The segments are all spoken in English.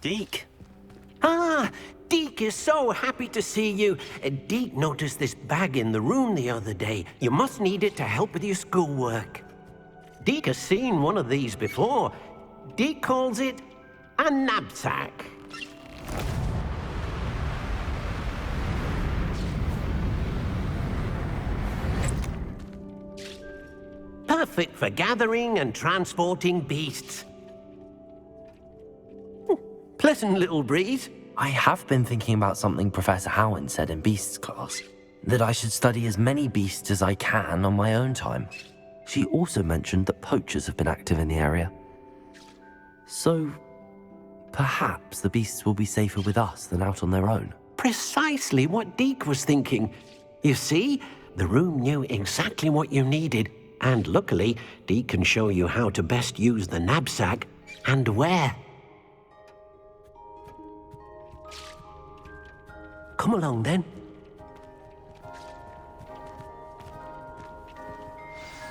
Deke. Ah, Deke is so happy to see you. Deke noticed this bag in the room the other day. You must need it to help with your schoolwork. Deke has seen one of these before. Deke calls it a NabSack. Perfect for gathering and transporting beasts. Pleasant little breeze. I have been thinking about something Professor Howard said in Beasts class, that I should study as many beasts as I can on my own time. She also mentioned that poachers have been active in the area. So, perhaps the beasts will be safer with us than out on their own. Precisely what Deke was thinking. You see, the room knew exactly what you needed, and luckily, Deke can show you how to best use the NabSack and where. Come along, then.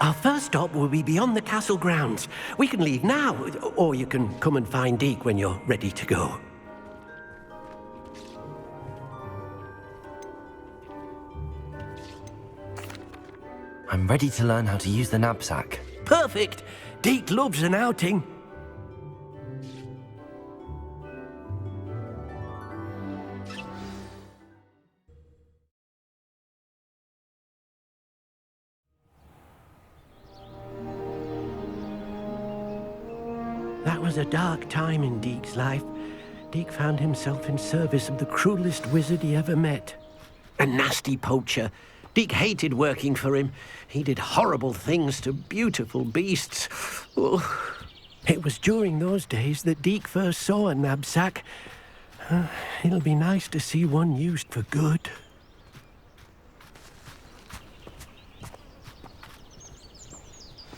Our first stop will be beyond the castle grounds. We can leave now, or you can come and find Deke when you're ready to go. I'm ready to learn how to use the NabSack. Perfect! Deke loves an outing. That was a dark time in Deke's life. Deke found himself in service of the cruelest wizard he ever met. A nasty poacher. Deke hated working for him. He did horrible things to beautiful beasts. Oh. It was during those days that Deke first saw a NabSack. It'll be nice to see one used for good.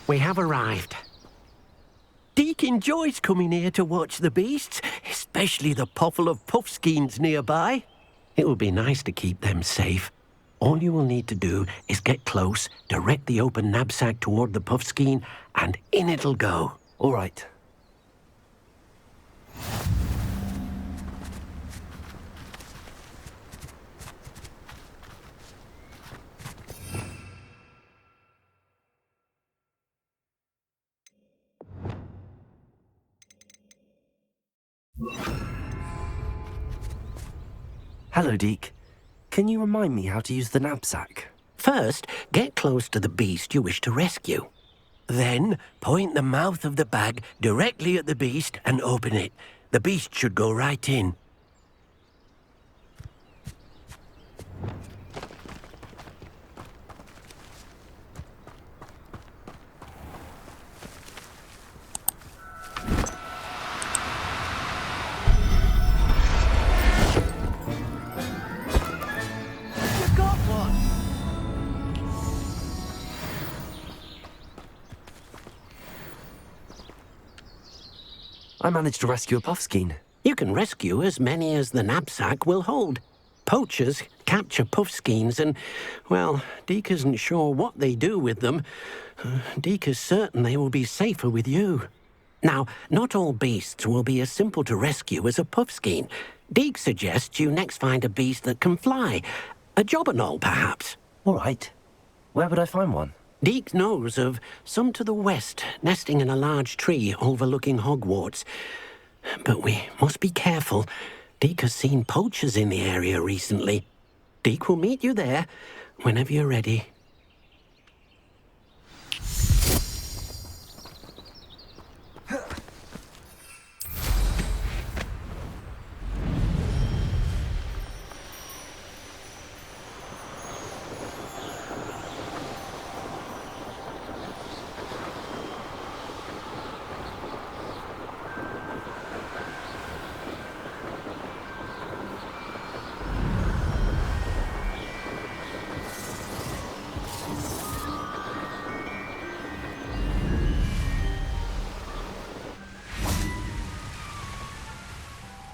We have arrived. Deke enjoys coming here to watch the beasts, especially the potful of puffskeins nearby. It will be nice to keep them safe. All you will need to do is get close, direct the open NabSack toward the puffskein, and in it'll go. All right. Hello, Deke. Can you remind me how to use the NabSack? First, get close to the beast you wish to rescue. Then, point the mouth of the bag directly at the beast and open it. The beast should go right in. I managed to rescue a puffskein. You can rescue as many as the NabSack will hold. Poachers capture puffskeins and, well, Deke isn't sure what they do with them. Deke is certain they will be safer with you. Now, not all beasts will be as simple to rescue as a puffskein. Deke suggests you next find a beast that can fly. A jobberknoll, perhaps. All right. Where would I find one? Deke knows of some to the west, nesting in a large tree overlooking Hogwarts. But we must be careful. Deke has seen poachers in the area recently. Deke will meet you there whenever you're ready.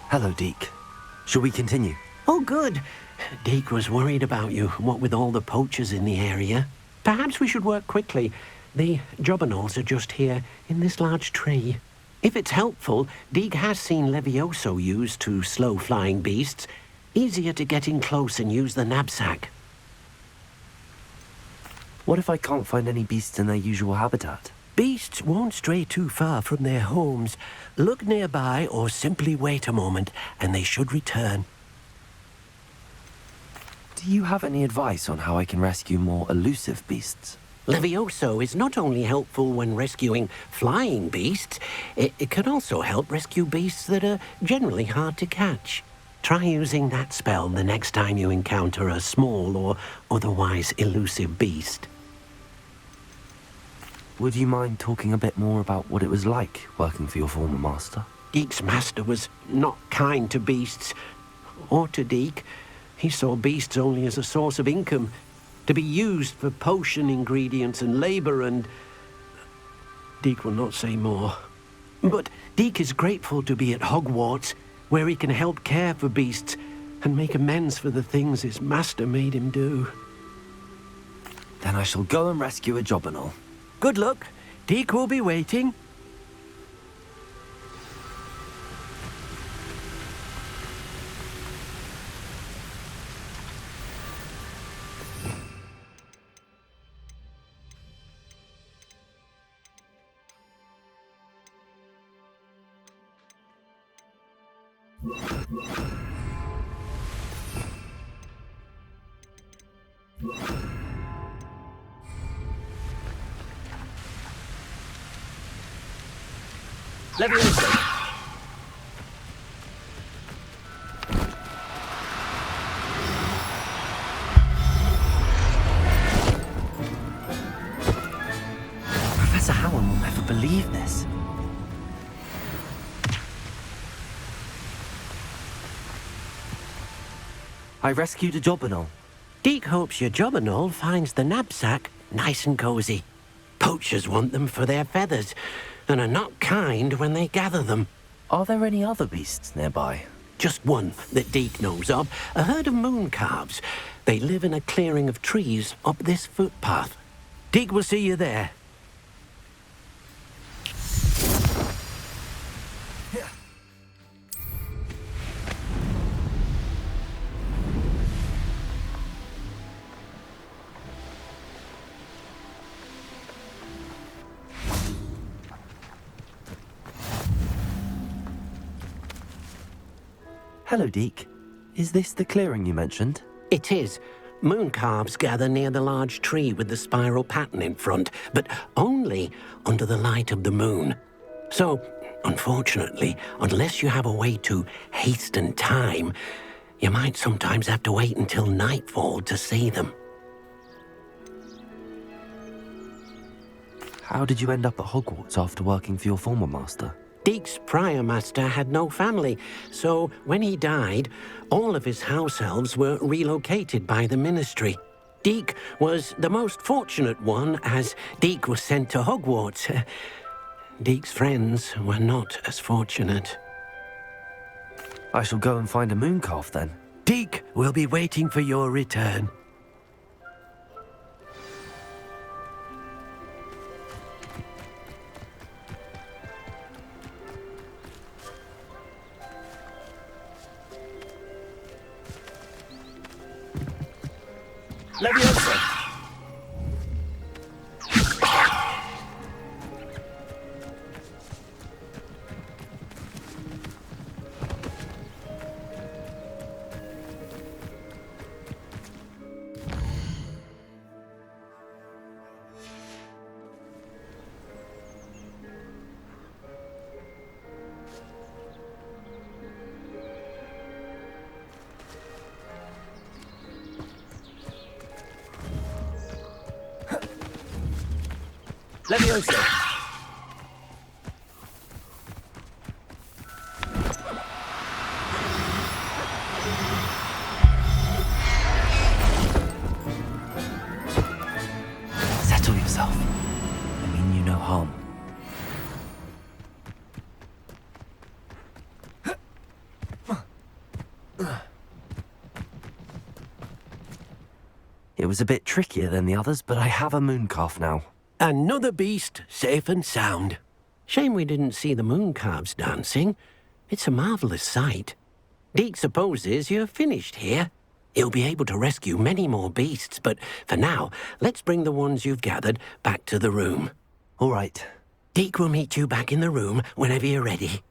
Hello, Deke. Shall we continue? Oh, good. Deke was worried about you, what with all the poachers in the area. Perhaps we should work quickly. The jobberknolls are just here, in this large tree. If it's helpful, Deek has seen Levioso used to slow flying beasts. Easier to get in close and use the NabSack. What if I can't find any beasts in their usual habitat? Beasts won't stray too far from their homes. Look nearby or simply wait a moment, and they should return. Do you have any advice on how I can rescue more elusive beasts? Levioso is not only helpful when rescuing flying beasts, it can also help rescue beasts that are generally hard to catch. Try using that spell the next time you encounter a small or otherwise elusive beast. Would you mind talking a bit more about what it was like working for your former master? Deek's master was not kind to beasts, or to Deek. He saw beasts only as a source of income, to be used for potion ingredients and labor, and Deek will not say more. But Deek is grateful to be at Hogwarts, where he can help care for beasts and make amends for the things his master made him do. Then I shall go and rescue a Jobberknoll. Good luck. Deek will be waiting. Levioso. Professor Howin will never believe this. I rescued a Jobberknoll. Deek hopes your Jobberknoll finds the NabSack nice and cozy. Poachers want them for their feathers, and are not kind when they gather them. Are there any other beasts nearby? Just one that Deek knows of, a herd of moon calves. They live in a clearing of trees up this footpath. Deek will see you there. Hello, Deek. Is this the clearing you mentioned? It is. Moon calves gather near the large tree with the spiral pattern in front, but only under the light of the moon. So, unfortunately, unless you have a way to hasten time, you might sometimes have to wait until nightfall to see them. How did you end up at Hogwarts after working for your former master? Deek's prior master had no family, so when he died, all of his house elves were relocated by the ministry. Deek was the most fortunate one, as Deek was sent to Hogwarts. Deek's friends were not as fortunate. I shall go and find a mooncalf then. Deek will be waiting for your return. Levioso. Levioso. Settle yourself. I mean you no harm. It was a bit trickier than the others, but I have a mooncalf now. Another beast safe and sound. Shame we didn't see the moon calves dancing. It's a marvelous sight. Deke supposes you're finished here. He'll be able to rescue many more beasts, but for now, let's bring the ones you've gathered back to the room. All right. Deke will meet you back in the room whenever you're ready.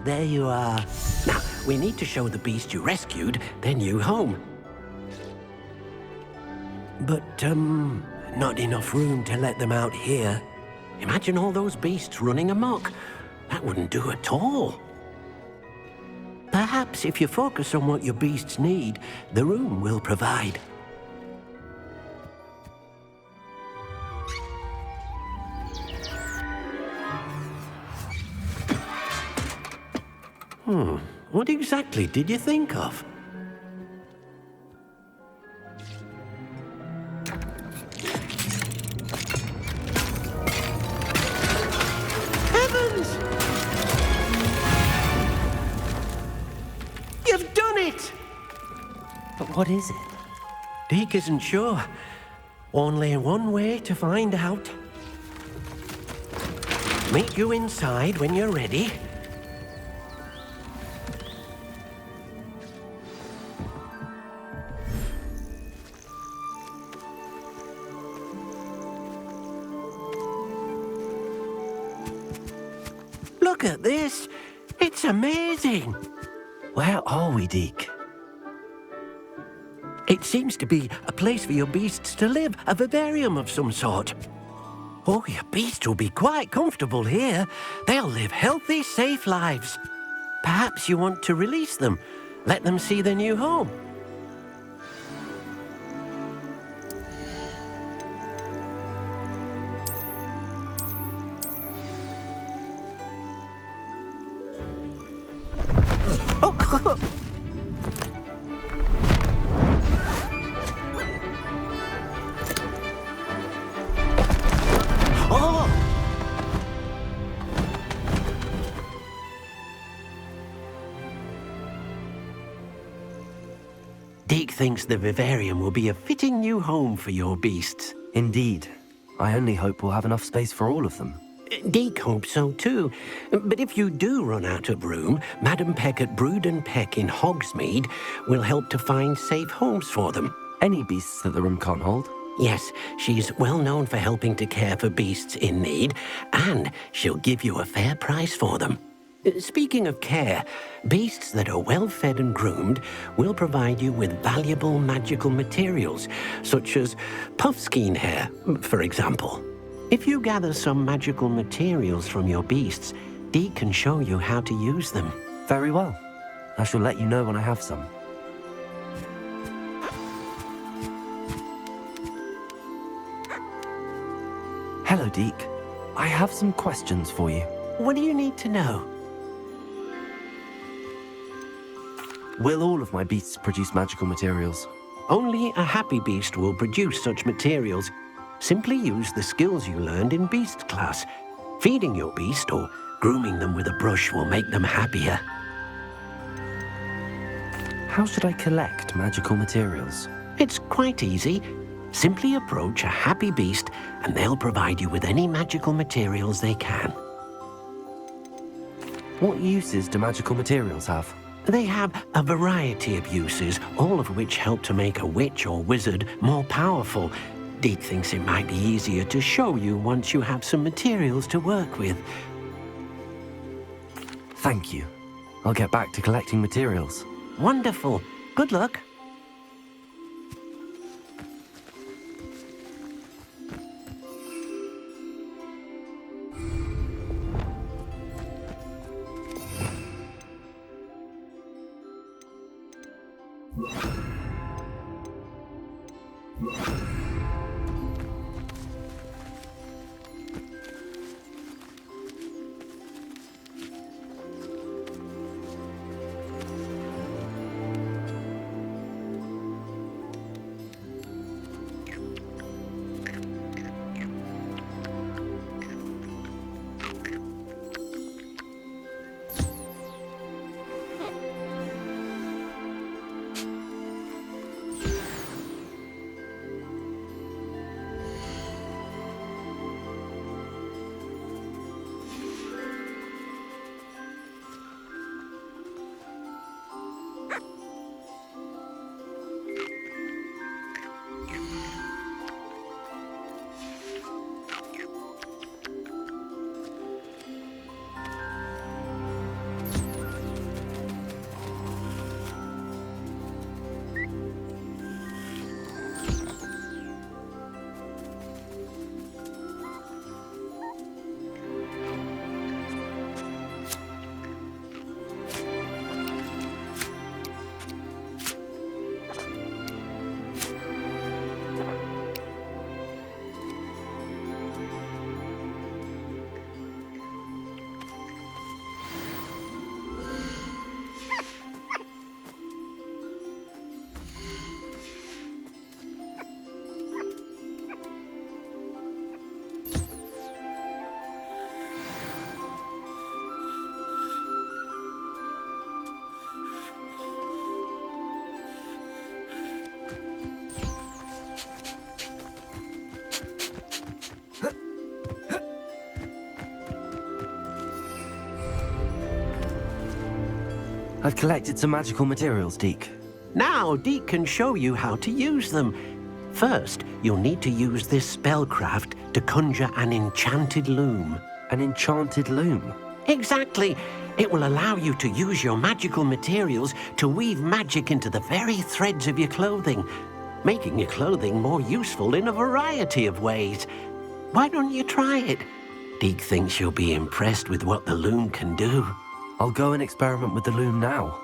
There you are. Now, we need to show the beast you rescued their new home. But, not enough room to let them out here. Imagine all those beasts running amok. That wouldn't do at all. Perhaps if you focus on what your beasts need, the room will provide. What exactly did you think of? Heavens! You've done it! But what is it? Deke isn't sure. Only one way to find out. Meet you inside when you're ready. Look at this. It's amazing. Where are we, Deke? It seems to be a place for your beasts to live, a vivarium of some sort. Oh, your beasts will be quite comfortable here. They'll live healthy, safe lives. Perhaps you want to release them, let them see their new home. Deke thinks the vivarium will be a fitting new home for your beasts. Indeed. I only hope we'll have enough space for all of them. Deke hopes so too. But if you do run out of room, Madam Peck at Brood and Peck in Hogsmeade will help to find safe homes for them. Any beasts that the room can't hold? Yes, she's well known for helping to care for beasts in need, and she'll give you a fair price for them. Speaking of care, beasts that are well fed and groomed will provide you with valuable magical materials, such as puffskein hair, for example. If you gather some magical materials from your beasts, Deke can show you how to use them. Very well. I shall let you know when I have some. Hello, Deke. I have some questions for you. What do you need to know? Will all of my beasts produce magical materials? Only a happy beast will produce such materials. Simply use the skills you learned in beast class. Feeding your beast or grooming them with a brush will make them happier. How should I collect magical materials? It's quite easy. Simply approach a happy beast and they'll provide you with any magical materials they can. What uses do magical materials have? They have a variety of uses, all of which help to make a witch or wizard more powerful. Deke thinks it might be easier to show you once you have some materials to work with. Thank you. I'll get back to collecting materials. Wonderful. Good luck. I've collected some magical materials, Deke. Now, Deke can show you how to use them. First, you'll need to use this spellcraft to conjure an enchanted loom. An enchanted loom? Exactly. It will allow you to use your magical materials to weave magic into the very threads of your clothing, making your clothing more useful in a variety of ways. Why don't you try it? Deke thinks you'll be impressed with what the loom can do. I'll go and experiment with the loom now.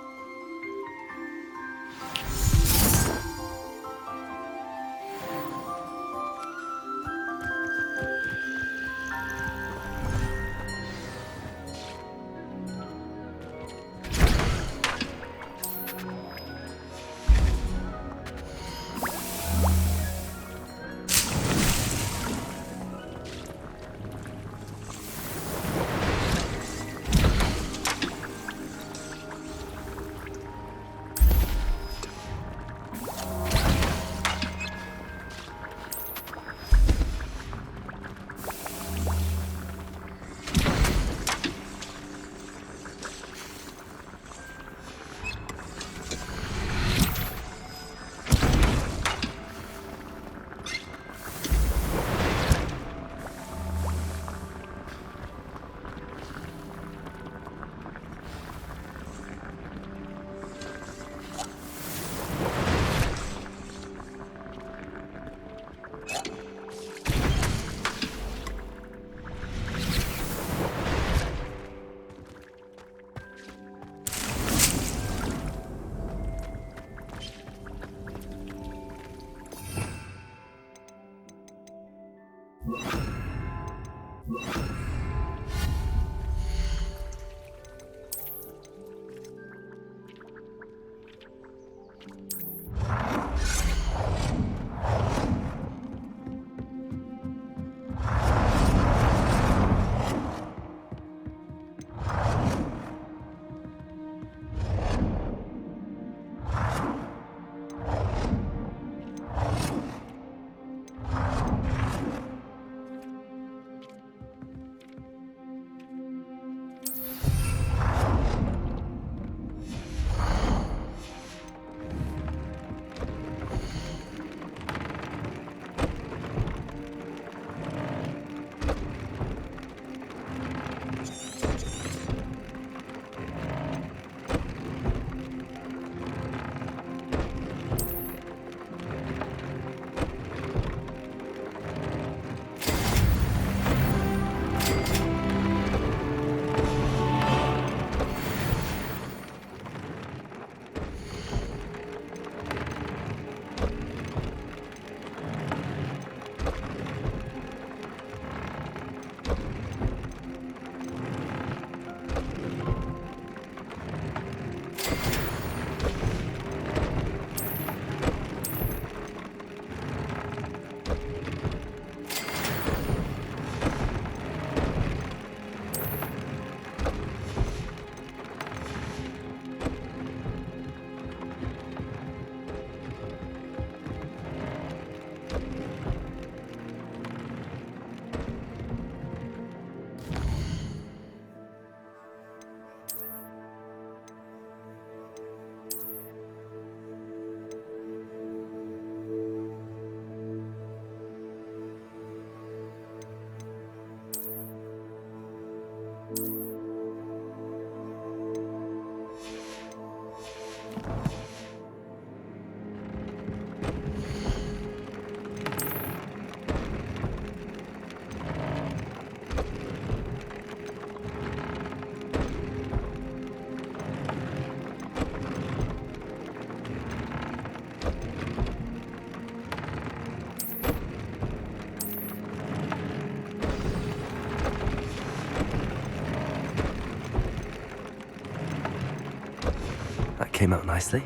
Came out nicely.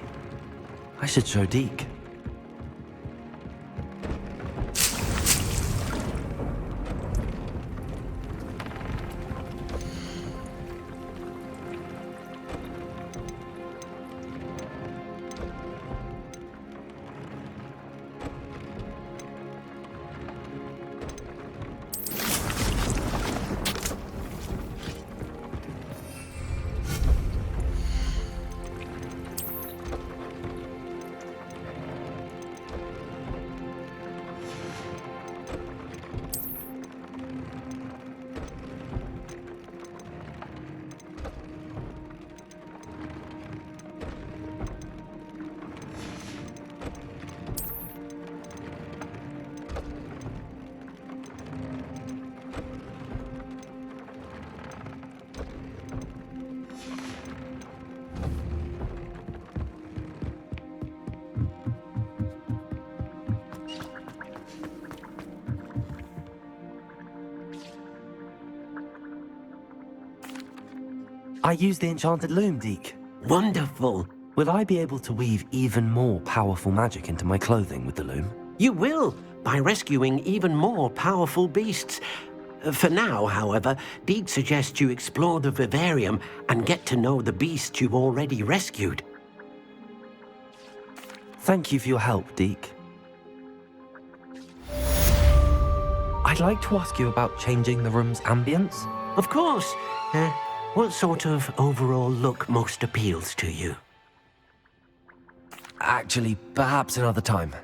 I should show Deke. I use the enchanted loom, Deke. Wonderful. Will I be able to weave even more powerful magic into my clothing with the loom? You will, by rescuing even more powerful beasts. For now, however, Deke suggests you explore the vivarium and get to know the beasts you've already rescued. Thank you for your help, Deke. I'd like to ask you about changing the room's ambience. Of course. What sort of overall look most appeals to you? Actually, perhaps another time.